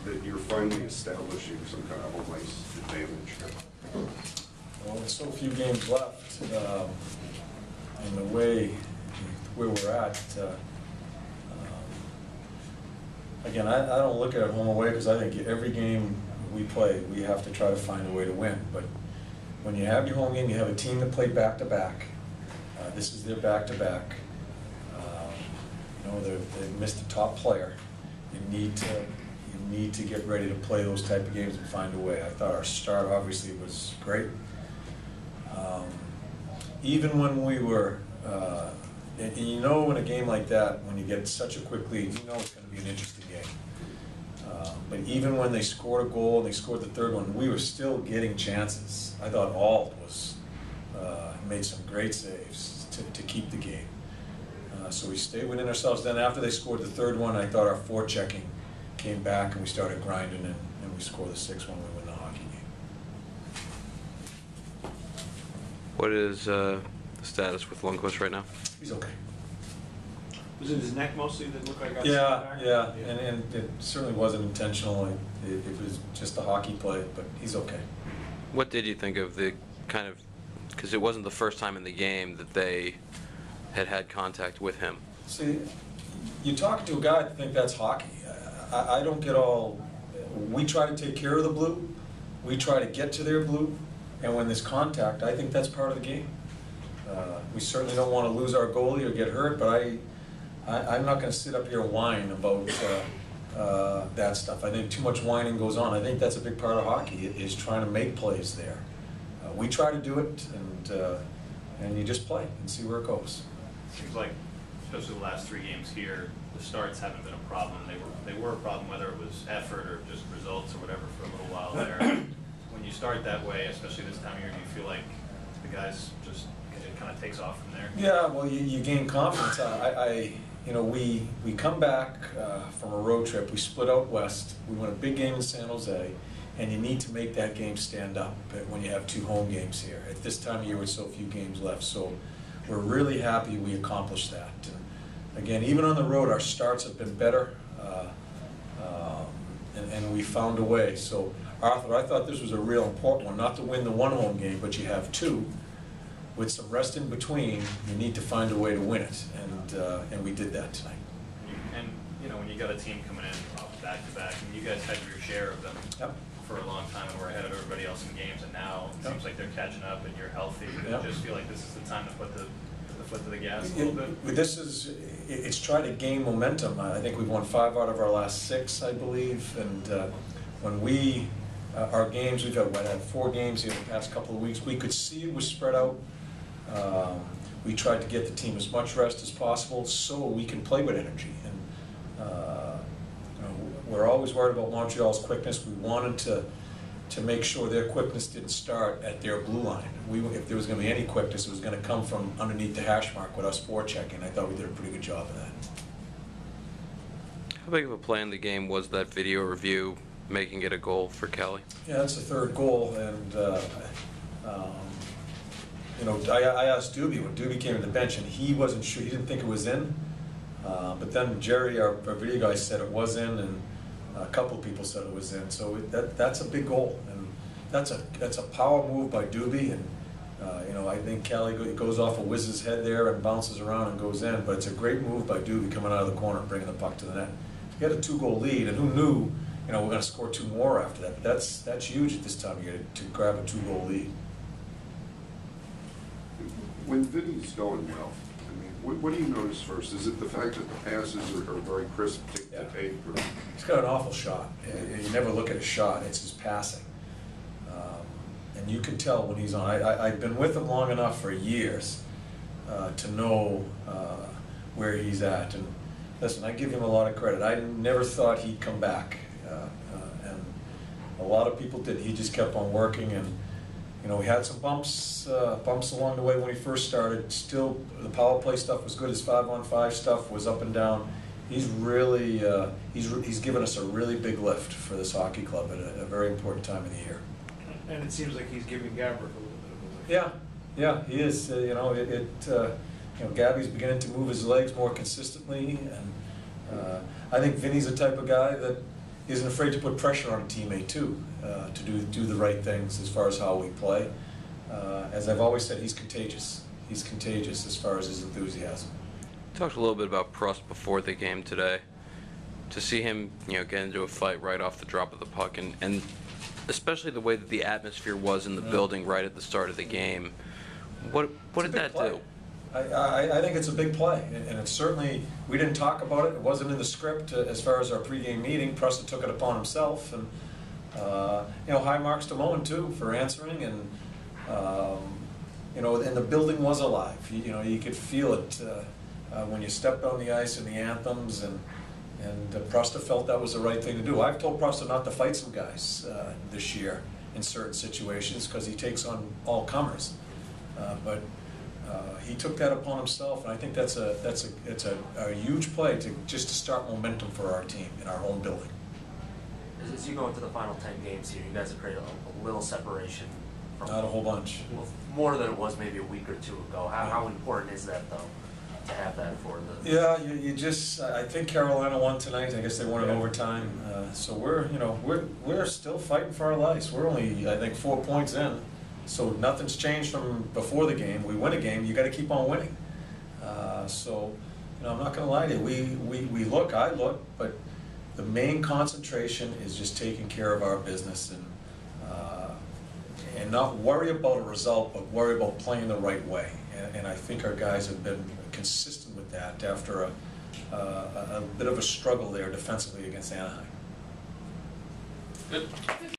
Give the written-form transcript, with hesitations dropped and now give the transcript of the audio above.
that you're finally establishing some kind of home ice advantage? Well, with so few games left, and the way where we're at, again, I don't look at it home away because I think every game we play, we have to try to find a way to win. But when you have your home game, you have a team that played back-to-back. This is their back-to-back. You know, they've missed a top player. You need to get ready to play those type of games and find a way. I thought our start obviously was great. Even when we were, and you know in a game like that, when you get such a quick lead, you know it's going to be an interesting game. But even when they scored a goal and they scored the third one, we were still getting chances. I thought Alt was made some great saves to keep the game. So we stayed within ourselves. Then after they scored the third one, I thought our forechecking came back and we started grinding and we scored the 6-1. We win the hockey game. What is the status with Lundqvist right now? He's okay. Was it his neck mostly that looked like got Yeah. And it certainly wasn't intentional. It was just a hockey play, but he's okay. What did you think of the kind of, because it wasn't the first time in the game that they had contact with him? See, you talk to a guy that think that's hockey. I don't get all, we try to take care of the blue, we try to get to their blue, and when there's contact, I think that's part of the game. We certainly don't want to lose our goalie or get hurt, but I'm not going to sit up here and whine about that stuff. I think too much whining goes on. I think that's a big part of hockey, is trying to make plays there. We try to do it, and you just play and see where it goes. Seems like, especially the last 3 games here, the starts haven't been a problem. They were a problem, whether it was effort or just results or whatever, for a little while there. When you start that way, especially this time of year, do you feel like the guys just, it kind of takes off from there? Yeah, well, you gain confidence. You know, we come back from a road trip. We split out west. We won a big game in San Jose, and you need to make that game stand up when you have 2 home games here. At this time of year with so few games left, so we're really happy we accomplished that. And again, even on the road, our starts have been better, and we found a way. So, Arthur, I thought this was a real important one, not to win the 1 home game, but you have 2. With some rest in between, you need to find a way to win it, and we did that tonight. And you know, when you got a team coming in off back-to-back, and you guys had your share of them for a long time, and we're ahead of everybody else in games, and now it seems like they're catching up, and you're healthy. I just feel like this is the time to put the foot to the gas a little bit. It's trying to gain momentum. I think we've won 5 out of our last 6, I believe, and when our games, we've had 4 games here in the past couple of weeks, we could see it was spread out. We tried to get the team as much rest as possible so we can play with energy. And you know, we're always worried about Montreal's quickness. We wanted to make sure their quickness didn't start at their blue line. If there was going to be any quickness, it was going to come from underneath the hash mark with us forechecking. I thought we did a pretty good job of that. How big of a play in the game was that video review, making it a goal for Kelly? Yeah, that's the 3rd goal, and you know, I asked Doobie when Doobie came to the bench, and he wasn't sure. He didn't think it was in. But then Jerry, our video guy, said it was in, and a couple of people said it was in. So that's a big goal, and that's a power move by Doobie. And you know, I think Kelly goes off of Wiz's head there and bounces around and goes in. But it's a great move by Doobie coming out of the corner and bringing the puck to the net. He had a 2-goal lead, and who knew? You know, we're going to score 2 more after that. But that's huge at this time of year to grab a 2-goal lead. When Vinny's going well, I mean, what do you notice first? Is it the fact that the passes are very crisp to take? Or? He's got an awful shot. You never look at his shot, it's his passing. And you can tell when he's on. I've been with him long enough for years to know where he's at. And listen, I give him a lot of credit. I never thought he'd come back. And a lot of people did. He just kept on working, and you know, we had some bumps along the way when he first started. Still, the power play stuff was good. His 5-on-5 stuff was up and down. He's really, he's given us a really big lift for this hockey club at a very important time of the year. And it seems like he's giving Gabrick a little bit of a lift. Yeah, he is. You know, you know, Gabby's beginning to move his legs more consistently, and I think Vinny's the type of guy that isn't afraid to put pressure on a teammate too, to do the right things as far as how we play. As I've always said, he's contagious. He's contagious as far as his enthusiasm. Talked a little bit about Prost before the game today. To see him, get into a fight right off the drop of the puck, and especially the way that the atmosphere was in the building right at the start of the game, what did that do? I think it's a big play, and it's certainly, we didn't talk about it, it wasn't in the script as far as our pregame meeting. Preston took it upon himself, and high marks to Moen too for answering, and and the building was alive. You could feel it when you stepped on the ice in the anthems, and Prosta felt that was the right thing to do. I've told Prosta not to fight some guys this year in certain situations because he takes on all comers, but he took that upon himself, and I think it's a huge play to start momentum for our team in our home building. As you go into the final 10 games here, you guys have created a little separation from, not a whole bunch. Well, more than it was maybe a week or two ago. How important is that, though, to have that for the... Yeah, I think Carolina won tonight. I guess they won in overtime. So we're still fighting for our lives. We're only, I think, 4 points in. So nothing's changed from before the game. We win a game, you got to keep on winning. I'm not going to lie to you. I look, but the main concentration is just taking care of our business and not worry about a result, but worry about playing the right way. And I think our guys have been consistent with that after a bit of a struggle there defensively against Anaheim. Good.